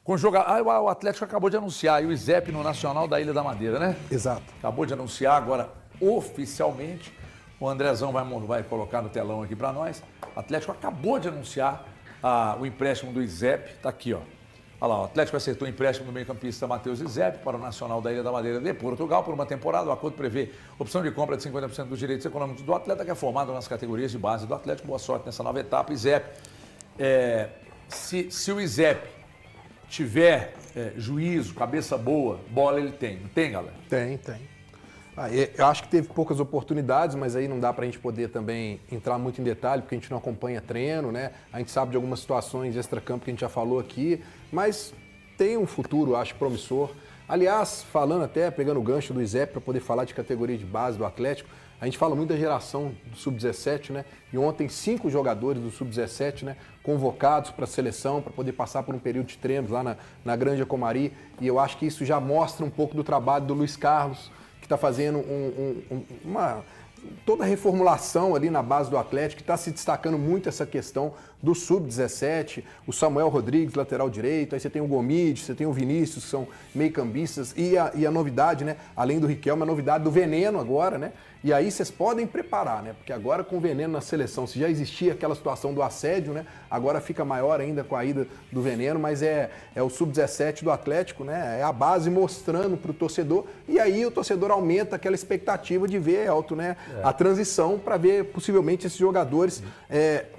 O Atlético acabou de anunciar, e o ISEP no Nacional da Ilha da Madeira, né? Exato. Acabou de anunciar agora oficialmente. O Andrezão vai colocar no telão aqui para nós. O Atlético acabou de anunciar o empréstimo do ISEP. Está aqui, ó. Olha lá, o Atlético acertou o empréstimo do meio-campista Matheus ISEP para o Nacional da Ilha da Madeira de Portugal por uma temporada. O acordo prevê opção de compra de 50% dos direitos econômicos do atleta, que é formado nas categorias de base do Atlético. Boa sorte nessa nova etapa, ISEP. Se o ISEP tiver juízo, cabeça boa, bola ele tem. Não tem, galera? Tem. Eu acho que teve poucas oportunidades, mas aí não dá para a gente poder também entrar muito em detalhe, porque a gente não acompanha treino, né? A gente sabe de algumas situações extracampo que a gente já falou aqui, mas tem um futuro, acho, promissor. Aliás, falando até, pegando o gancho do ISEP para poder falar de categoria de base do Atlético, a gente fala muito da geração do Sub-17, né? E ontem 5 jogadores do Sub-17, né? Convocados para a seleção, para poder passar por um período de treinos lá na Granja Comari. E eu acho que isso já mostra um pouco do trabalho do Luiz Carlos, que está fazendo toda a reformulação ali na base do Atlético, que está se destacando muito essa questão do Sub-17, o Samuel Rodrigues, lateral direito, aí você tem o Gomide, você tem o Vinícius, que são meio-cambistas, e a novidade, né, além do Riquelme, a novidade do Veneno agora, né, e aí vocês podem preparar, né, porque agora com o Veneno na seleção, se já existia aquela situação do assédio, né, agora fica maior ainda com a ida do Veneno, mas é o Sub-17 do Atlético, né, é a base mostrando para o torcedor, e aí o torcedor aumenta aquela expectativa de ver, Elton, né, a transição para ver possivelmente esses jogadores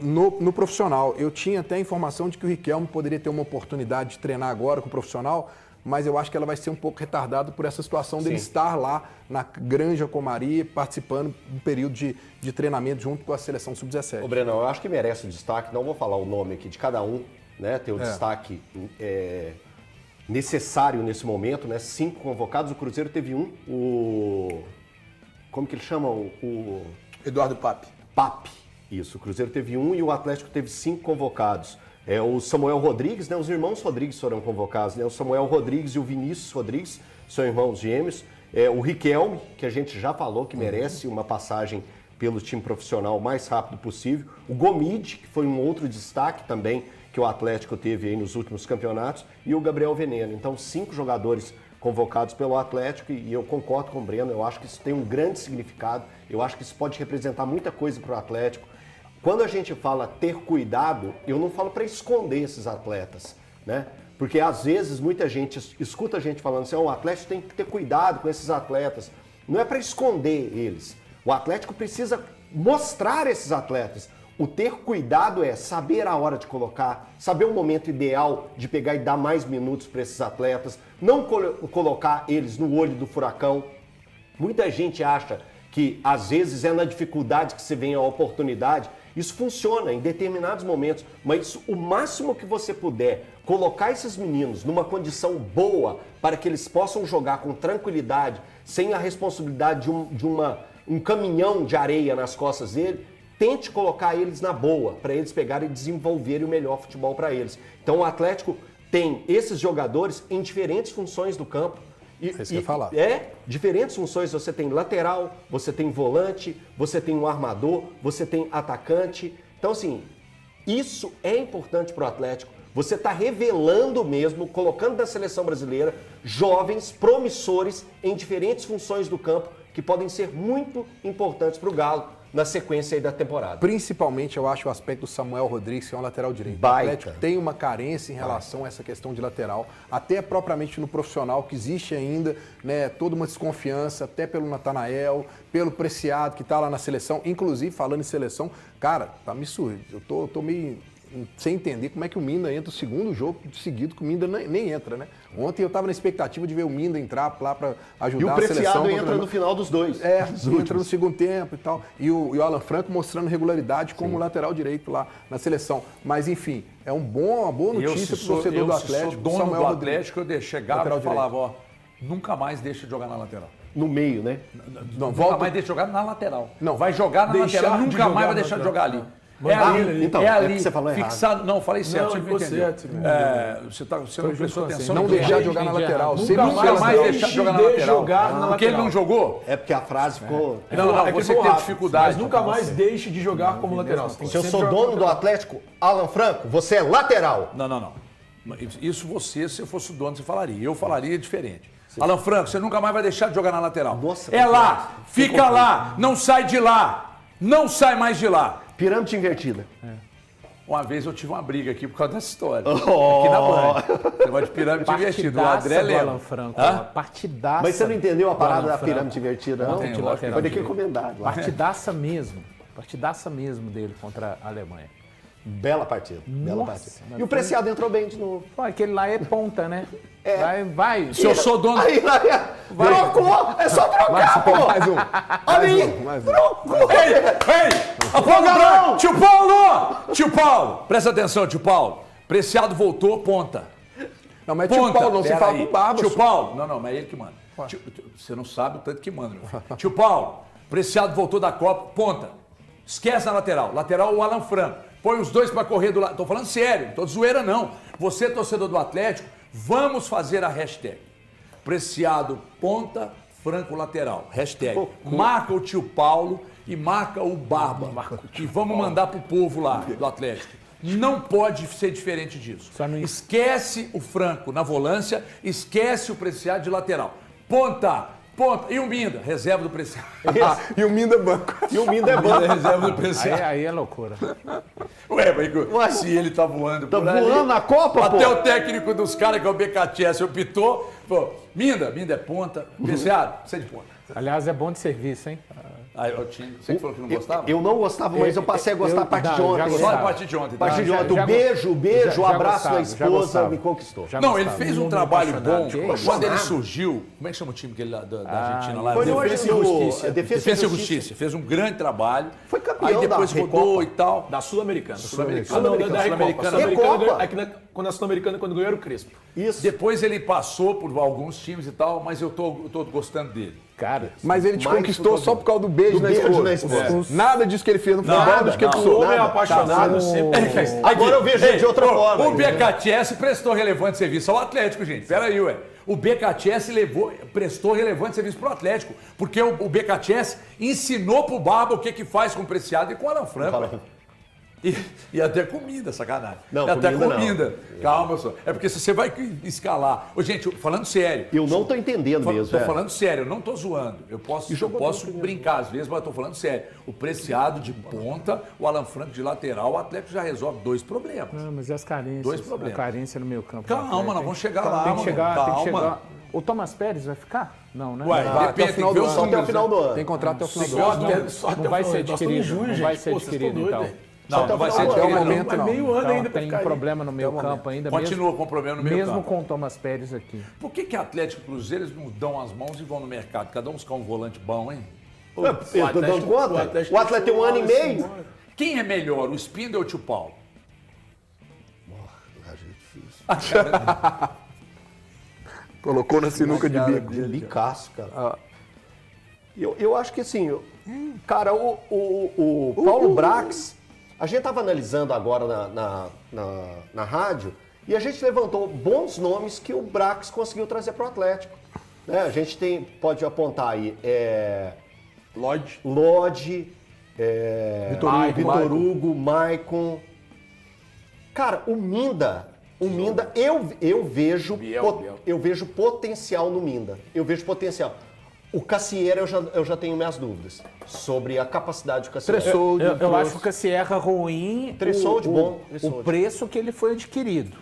no profissional. Eu tinha até a informação de que o Riquelme poderia ter uma oportunidade de treinar agora com o profissional, mas eu acho que ela vai ser um pouco retardada por essa situação dele estar lá na Granja Comari, participando de um período de treinamento junto com a seleção Sub-17. Ô, Brenão, eu acho que merece o destaque, não vou falar o nome aqui de cada um, né, ter o destaque necessário nesse momento, né, 5 convocados, o Cruzeiro teve como que ele chama? O Eduardo Pape. Isso, o Cruzeiro teve 1 e o Atlético teve 5 convocados. O Samuel Rodrigues, né, os irmãos Rodrigues foram convocados, né, o Samuel Rodrigues e o Vinícius Rodrigues são irmãos gêmeos. O Riquelme, que a gente já falou que merece uma passagem pelo time profissional o mais rápido possível. O Gomide, que foi um outro destaque também que o Atlético teve aí nos últimos campeonatos. E o Gabriel Veneno. Então, 5 jogadores convocados pelo Atlético, e eu concordo com o Breno, eu acho que isso tem um grande significado, eu acho que isso pode representar muita coisa para o Atlético. Quando a gente fala ter cuidado, eu não falo para esconder esses atletas, né? Porque às vezes muita gente escuta a gente falando assim, o Atlético tem que ter cuidado com esses atletas. Não é para esconder eles. O Atlético precisa mostrar esses atletas. O ter cuidado é saber a hora de colocar, saber o momento ideal de pegar e dar mais minutos para esses atletas, não colocar eles no olho do furacão. Muita gente acha que às vezes é na dificuldade que se vem a oportunidade. Isso funciona em determinados momentos, mas o máximo que você puder colocar esses meninos numa condição boa para que eles possam jogar com tranquilidade, sem a responsabilidade de um caminhão de areia nas costas dele, tente colocar eles na boa, para eles pegarem e desenvolverem o melhor futebol para eles. Então o Atlético tem esses jogadores em diferentes funções do campo. É isso que eu ia falar. Diferentes funções. Você tem lateral, você tem volante, você tem um armador, você tem atacante. Então, assim, isso é importante para o Atlético. Você está revelando mesmo, colocando na seleção brasileira, jovens promissores em diferentes funções do campo que podem ser muito importantes para o Galo na sequência aí da temporada. Principalmente, eu acho, o aspecto do Samuel Rodrigues, que é um lateral direito. O Atlético tem uma carência em relação a essa questão de lateral, até propriamente no profissional, que existe ainda, né, toda uma desconfiança, até pelo Natanael, pelo Preciado, que está lá na seleção. Inclusive, falando em seleção, cara, tá me surdo. Eu tô meio sem entender como é que o Minda entra o segundo jogo seguido, que o Minda nem entra, né? Ontem eu estava na expectativa de ver o Minda entrar lá para ajudar a seleção. E o Preciado entra no final dos dois. Entra no segundo tempo e tal. E o Alan Franco mostrando regularidade como lateral direito lá na seleção. Mas, enfim, é uma boa notícia para o torcedor do Atlético. Se sou dono do Atlético, eu chegava e falava, nunca mais deixa de jogar na lateral. No meio, né? Nunca mais deixa de jogar na lateral. Não, vai jogar na lateral, nunca mais vai deixar de jogar ali. Então, é ali, que você falou fixado. Errado. Não, falei certo. Não, ficou certo. Você não prestou atenção. Não deixar de jogar na lateral. Nunca mais deixar de jogar na lateral. Porque ele não jogou? É porque a frase ficou... Não, você tem dificuldade. Mas nunca mais deixe de jogar como lateral. Se eu sou dono do Atlético, Alan Franco, você é lateral. Não. Isso você, se eu fosse o dono, você falaria. Eu falaria diferente. Alan Franco, você nunca mais vai deixar de jogar na lateral. Nossa, é lá, fica lá, não sai de lá. Não sai mais de lá. Pirâmide invertida. Uma vez eu tive uma briga aqui por causa dessa história. Aqui na Band. Negócio de pirâmide invertida. O André do lembra. Alan Franco. Hã? Partidaça. Mas você não entendeu a parada do da Alan Franco. pirâmide invertida, não? Não, lógico que Foi daqui recomendado. lá. Partidaça mesmo. Partidaça mesmo dele contra a Alemanha. Bela partida. Bela Nossa, partida. mas E o Preciado entrou bem de novo. Pô, aquele lá é ponta, né? Vai. Se eu sou dono. Aí, trocou! É só trocar, pô! Mais um. Olha aí! Mais um. Trocou! Ei! Apoio branco! Tio Paulo! Tio Paulo! Presta atenção, tio Paulo. Preciado voltou, ponta. Não, mas tio Paulo, não, você Pera fala aí. pro Barba. Tio Paulo, não, mas é ele que manda. Você não sabe o tanto que manda, meu filho. Tio Paulo, Preciado voltou da Copa, ponta. Esquece na lateral. Lateral o Alan Franco. Põe os dois pra correr do lado. Tô falando sério, não tô de zoeira não. Você, torcedor do Atlético, vamos fazer a hashtag. Preciado, ponta, Franco, lateral. Hashtag. Marca o tio Paulo e marca o Barba. E vamos mandar pro povo lá do Atlético. Não pode ser diferente disso. Esquece o Franco na volância, esquece o Preciado de lateral. Ponta. E o Minda, reserva do Preciado. E o Minda banco. E o Mindo é bom. Reserva do Preciado. Aí é loucura. Ué, se ele tá voando Tá por ali, voando na Copa, até pô? o técnico dos caras, que é o BKTS, optou. Pô, Minda é ponta. Preciado, você é de ponta. Aliás, é bom de serviço, hein? Aí, você que falou que não gostava? Eu não gostava, mas eu passei a gostar a partir de ontem. já Só a gostava. partir de ontem. A partir de Já- ontem. já- O beijo, já abraço gostava, na já esposa gostava. me conquistou. Já Não, ele gostava. fez um Muito trabalho bom. apaixonado. Que isso? Quando ele surgiu, como é que chama o time que ele, da Argentina lá? Foi no Defesa e no- Justiça. Defesa e Justiça. Fez um grande trabalho. Foi campeão Aí depois da rodou Recopa. e tal. Da Sul-Americana. Sul-Americana. Não, da Recopa. Sul-Americana. Recopa. É que quando a Sul-Americana, quando ganhou, era o Crespo. Isso. Depois ele passou por alguns times e tal, mas eu tô gostando dele. Cara, Mas ele te Mais conquistou só por causa do beijo, na, beijo esposa. na esposa. Nada disso que ele fez no futebol, Nada, disso que ele não. O precisou. homem é apaixonado sempre. Agora eu vejo ele de outra forma. O BKTS prestou relevante serviço ao Atlético, gente. Pera aí, ué. O BKTS prestou relevante serviço pro Atlético, porque o BKTS ensinou pro Barba o que faz com o Preciado e com o Alan Franco. ué. E até comida, sacanagem. Não, e até comida não. comida. Calma, só. É porque se você vai escalar. Ô, gente, falando sério. Eu não tô entendendo mesmo. Tô falando sério, eu não tô zoando. Eu posso brincar às vezes, mas eu tô falando sério. O Preciado de ponta, o Alan Franco de lateral, o Atlético já resolve dois problemas. não, mas e as carências? Dois problemas. A carência no meio campo. Calma, nós vamos chegar lá, Tem que mano. chegar, tem que Calma. chegar. O Thomas Pérez vai ficar? Não, né? Ué, Vai, até o depende, final tem que ver do os ano. Só até o números, final né? do ano. Tem contrato até o final do ano. Não vai ser adquirido, não vai ser adquirido, então. Não, não vai ser Até o adquirido. momento, É não. meio ano Então, ainda pra tem ficar aí. problema no meio campo ainda. Continua com problema no meio mesmo campo. com o Thomas Pérez aqui. Por que Atlético e Cruzeiro eles não dão as mãos e vão no mercado? Cada um buscar um volante bom, hein? Eu tô dando conta. O Atlético tem um ano e meio. Quem é melhor, o Spindle ou o Tio Paulo? Colocou na sinuca de bico. Licaço, cara. Eu acho que assim, cara, o Paulo Brax, a gente tava analisando agora na rádio e a gente levantou bons nomes que o Brax conseguiu trazer para o Atlético. Né? A gente pode apontar aí Lodge, Vitor Hugo, Maicon. Cara, o Minda, eu vejo potencial no Minda. Eu vejo potencial. O Cassieira eu já tenho minhas dúvidas sobre a capacidade do Cassieira. Eu acho o Cassierra ruim. Tressolde bom. O preço que ele foi adquirido.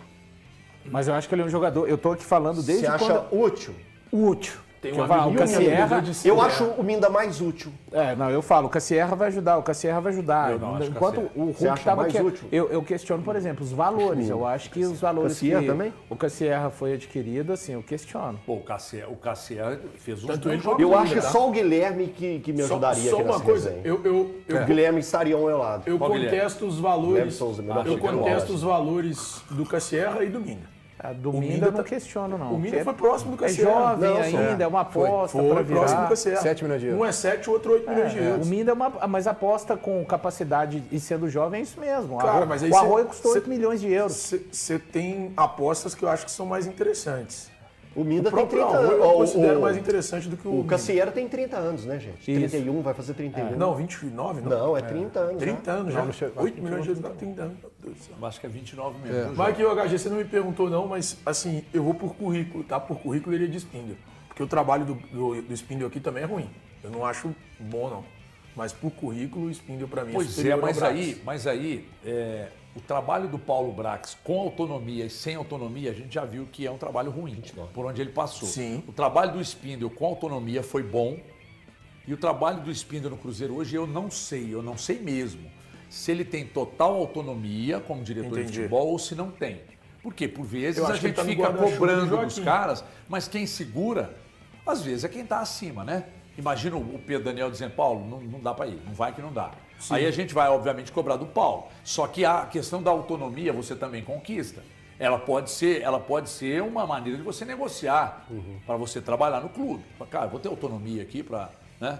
Mas eu acho que ele é um jogador. Eu tô aqui falando desde Você acha útil? útil. Tem Que eu um falo, amigo o Cassierra. meu, de Eu acho o Minda mais útil. Não, eu falo, o Cassierra vai ajudar, o Cassierra vai ajudar. Eu não acho Enquanto Cassierra. o Você Hulk acha estava mais aqui. útil? Eu questiono, por exemplo, os valores. Eu acho que os valores Cassierra que também? o Cassierra foi adquirido, assim, eu questiono. Pô, o Cassier fez um Tanto ele jogo. Eu Ainda acho que dá. só o Guilherme que me ajudaria Só aqui uma nessa coisa, resenha. eu O Guilherme estaria ao meu lado. Eu Qual contesto os Guilherme valores. Souza, melhor Eu chegando contesto lá. os valores do Cassierra e do Minda. Do O Minda Minda eu não tá- questiono, não. O Minda porque foi próximo do É Cassierra. jovem Não, ainda, é uma aposta Foi para próximo do virar. Cassierra. 7 milhões de euros. Um é 7, o outro 8 milhões de O euros. Minda é mas aposta com capacidade e sendo jovem é isso mesmo. Cara, mas aí o Arroio custou cê- 8 milhões de euros. Você tem apostas que eu acho que são mais interessantes. O Minda tem próprio 30 Arroio anos. eu considero mais interessante do que o O Cassiero tem 30 anos, né, gente? 31, vai fazer 31. Não, 29, não. Não, é 30 anos. 30 anos já. não chega- 8 milhões de euros dá 30 anos. Meu Deus do céu. Eu acho que é 29 mesmo. Mas que o HG, você não me perguntou não, mas assim, eu vou por currículo, tá? Por currículo ele é de Spindle. Porque o trabalho do Spindle aqui também é ruim. Eu não acho bom, não. Mas por currículo, o Spindle pra mim é Pois é, superior ao Brax. mas aí o trabalho do Paulo Brax com autonomia e sem autonomia, a gente já viu que é um trabalho ruim, por onde ele passou. Sim. O trabalho do Spindle com autonomia foi bom, e o trabalho do Spindle no Cruzeiro hoje eu não sei mesmo se ele tem total autonomia como diretor de Entendi. futebol ou se não tem. Porque por vezes Eu a acho que gente ele tá no fica guarda-chuva do cobrando dos Joaquim. caras, mas quem segura, às vezes, é quem está acima, né? Imagina o Pedro Daniel dizendo, Paulo, não dá para ir, não vai que não dá. Aí a gente vai, obviamente, cobrar do Paulo. Só que a questão da autonomia você também conquista. Ela pode ser uma maneira de você negociar para você trabalhar no clube. Cara, eu vou ter autonomia aqui para, né?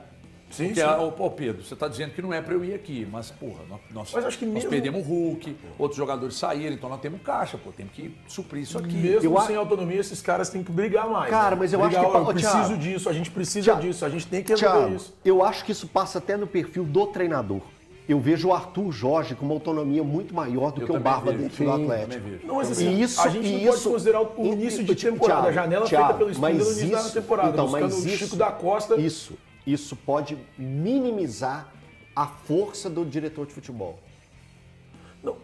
Sim, Porque, sim. ô Pedro, você está dizendo que não é para eu ir aqui, mas, porra, nós Mas acho que mesmo- perdemos o Hulk, outros jogadores saíram, então nós temos caixa, pô, temos que suprir isso aqui. Mesmo Eu sem autonomia, esses caras têm que brigar mais. Cara, né? mas eu Brigar, acho que- ó, eu preciso Thiago, disso, a gente precisa Thiago, disso, a gente tem que resolver Thiago, isso. eu acho que isso passa até no perfil do treinador. Eu vejo o Arthur Jorge com uma autonomia muito maior do Eu que o também Barba vejo. dentro do Atlético. também vejo. Não, mas assim, E isso- a gente não e pode isso- considerar o início de Thiago, temporada. A janela feita Thiago, pelo Spindle no mas início da isso- temporada, então, buscando mas o isso- Chico da Costa. Isso pode minimizar a força do diretor de futebol. Não,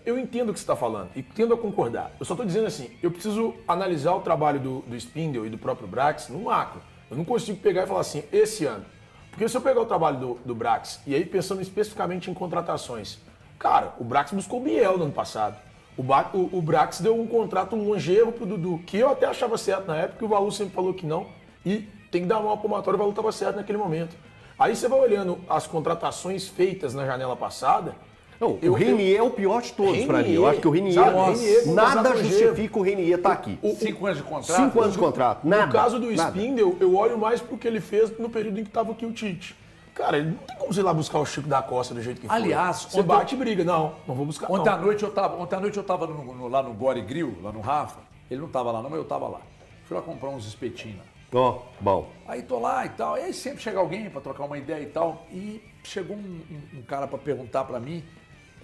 eu entendo o que você está falando e tendo a concordar. Eu só estou dizendo assim, eu preciso analisar o trabalho do Spindle e do próprio Brax no macro. Eu não consigo pegar e falar assim, esse ano. Porque se eu pegar o trabalho do Brax, e aí pensando especificamente em contratações, cara, o Brax buscou o Biel no ano passado. O Brax deu um contrato longevo pro Dudu, que eu até achava certo na época, que o Valu sempre falou que não, e tem que dar uma palmatória, o Valu estava certo naquele momento. Aí você vai olhando as contratações feitas na janela passada. Não, o Renier é o pior de todos pra mim. Eu acho que o Renier, sabe, Renier com nada contrato justifica o Renier estar aqui. 5 anos de contrato? 5 anos de contrato, nada. No caso do nada. Spindle, eu olho mais pro que ele fez no período em que estava aqui o Tite. Cara, ele não tem como você ir lá buscar o Chico da Costa do jeito que Aliás, foi. Você ontem- bate e briga. Não vou buscar. Ontem à não. noite eu tava lá no Gore Grill, lá no Rafa. Ele não tava lá não, mas eu tava lá. Fui lá comprar uns espetinhos. Ó, bom. Aí tô lá e tal. E aí sempre chega alguém para trocar uma ideia e tal. E chegou um cara para perguntar para mim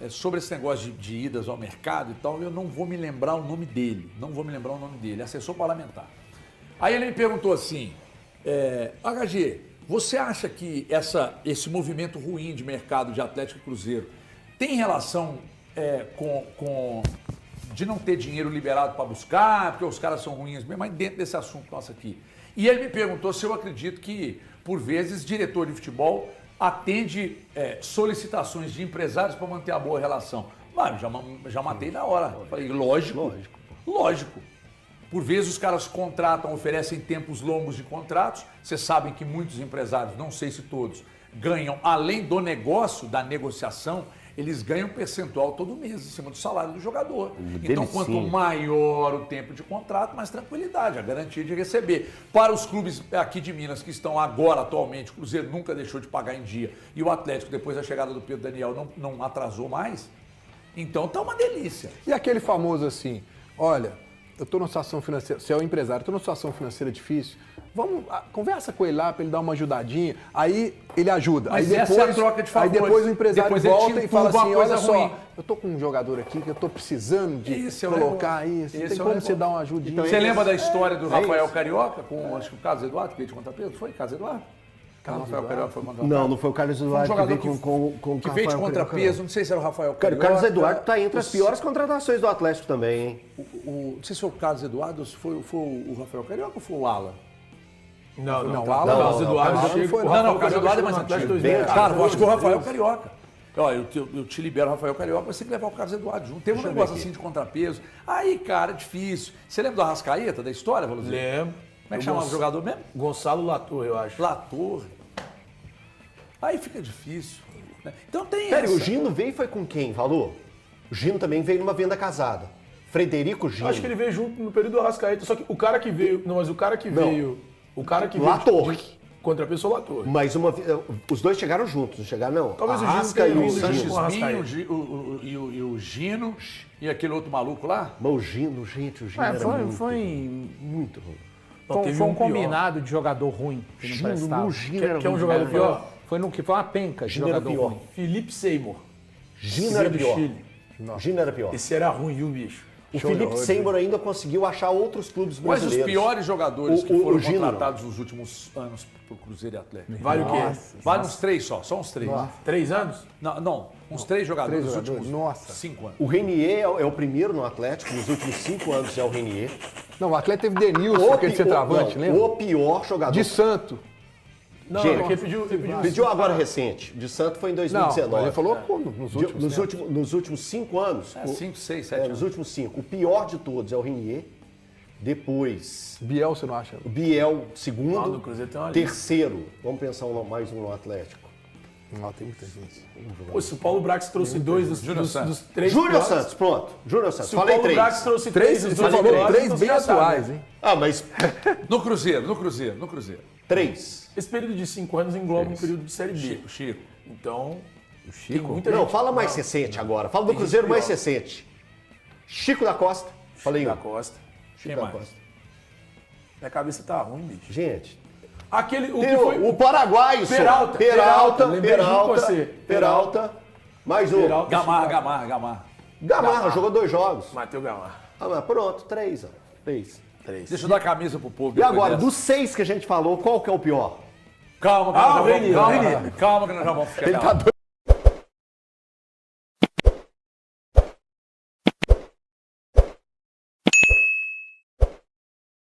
sobre esse negócio de idas ao mercado e tal. Eu não vou me lembrar o nome dele. Assessor parlamentar. Aí ele me perguntou assim, HG, você acha que esse movimento ruim de mercado de Atlético e Cruzeiro tem relação com de não ter dinheiro liberado para buscar, porque os caras são ruins mesmo, mas dentro desse assunto nosso aqui. E ele me perguntou se eu acredito que, por vezes, diretor de futebol atende solicitações de empresários para manter a boa relação. Mas já matei na hora. Falei, lógico. Por vezes os caras contratam, oferecem tempos longos de contratos. Vocês sabem que muitos empresários, não sei se todos, ganham, além do negócio, da negociação, eles ganham um percentual todo mês em cima do salário do jogador. Então, quanto maior o tempo de contrato, mais tranquilidade, a garantia de receber. Para os clubes aqui de Minas que estão agora, atualmente, o Cruzeiro nunca deixou de pagar em dia e o Atlético, depois da chegada do Pedro Daniel, não atrasou mais. Então, tá uma delícia. E aquele famoso assim, olha, eu estou numa situação financeira, você é um empresário, estou numa situação financeira difícil, conversa com ele lá para ele dar uma ajudadinha, aí ele ajuda. Mas aí depois, essa é a troca de favores. Aí depois o empresário Depois ele te volta e fala empurra assim, uma coisa olha só, ruim. eu estou com um jogador aqui que eu estou precisando de Esse é o colocar negócio. isso, Esse tem é o como negócio. você dar uma ajudinha. Então, Você lembra da história do Rafael isso. Carioca com, acho que o Carlos Eduardo, que veio de contrapeso? Foi Carlos Eduardo? O Rafael Carioca foi contratado. Não foi o Carlos Foi um Eduardo que jogador veio com o que veio de Rafael Carioca, contrapeso, não sei se era o Rafael não. Cara, o Carioca. Carlos Eduardo está entre as piores contratações do Atlético também, hein? Não sei se foi o Carlos Eduardo, se foi o Rafael Carioca ou foi o Ala? Não, o Alan Carlos não, Eduardo Alan chega- não foi, o não. Rafael Não, o Carlos Carioca Eduardo é chegou mais no Atlético antigo. 2014. Cara, eu acho que o Rafael Carioca. Ó, eu te libero o Rafael Carioca, mas você tem que levar o Carlos Eduardo junto. Teve um negócio assim de contrapeso. Aí, cara, difícil. Você lembra do Arrascaeta, da história, Valuzinho? Lembro. Como é que chamava o jogador mesmo? Gonçalo Latour, eu acho. Lator. Aí fica difícil. Né? Então tem Pera, essa. o Gino veio e foi com quem, Valor? O Gino também veio numa venda casada. Frederico Gino. Acho que ele veio junto no período do Arrascaeta, só que o cara que veio... Não, mas o cara que Não. veio... O cara que veio... Lator. contra a pessoa Lator. Mas os dois chegaram juntos, não chegaram, não? Talvez o Arrasca Gino e tenha o vindo Sanches Gino. com o Minho, Arrascaeta. e o Gino e aquele outro maluco lá. Mas o Gino, gente, o Gino era muito ruim. Não, teve foi um um pior. combinado de jogador ruim que não prestava. O Gino era Que é um muito jogador ruim. pior? Foi uma penca de Gino era jogador pior. ruim. Felipe Seymour. Gino era do pior. Chile. Gino era pior. Esse era ruim, viu, bicho? O Felipe Seymour ainda conseguiu achar outros clubes Quais brasileiros. os piores jogadores O- que o- foram o Gino, contratados nos últimos anos pro Cruzeiro e Atlético? Vale o quê? Vale uns 3 só uns 3. 3 anos? Não, uns 3 jogadores Três nos jogadores? últimos Nossa. 5 anos. O Renier é o primeiro no Atlético, nos últimos 5 anos é o Renier. Não, o Atlético teve Denilson, aquele centroavante, não, lembra? o pior jogador. De Santo. Não, Gente, porque pediu Pediu agora recente. De Santo foi em Não, 2019. mas ele falou nos últimos tempos. Nos últimos 5 anos. 5, 6, 7 Nos anos. últimos 5. O pior de todos é o Renier. Depois, Biel, você não acha? o Biel, Não, segundo. no Cruzeiro tem uma lista. Terceiro. Vamos pensar mais um no Atlético. Não, tem muita gente. Pô, se o Paulo Brax trouxe 2 dos 3 Júnior Santos, pronto. Júnior Santos. Se o Falei Paulo 3. Brax trouxe 3 Três, dos você 2 falou piores, três então bem você já sabe, atuais, né? hein? Ah, mas No Cruzeiro. 3. Esse período de 5 anos engloba um período de Série B. Chico. Então, tem muita Não, gente. fala mais recente agora. Fala do Cruzeiro mais recente. Chico da Costa. Falei Da um. Costa. Chico Quem da mais? Costa. Minha cabeça tá ruim, bicho. Gente, Aquele, o tem que foi... o paraguaio. só. Peralta, Peralta. lembrei junto com Peralta. você. Peralta. Mais um. Peralta. Gamarra. Gamarra jogou 2 jogos. Matheus Gamarra. Ah, mas pronto, 3. 3. 3. Deixa eu dar a camisa pro povo. E depois agora, dessa. dos 6 que a gente falou, qual que é o pior? Calma, que Ah, nós já o vamos. Renier, Calma, o Renier. calma que nós já vamos ficar. Ele tá calma.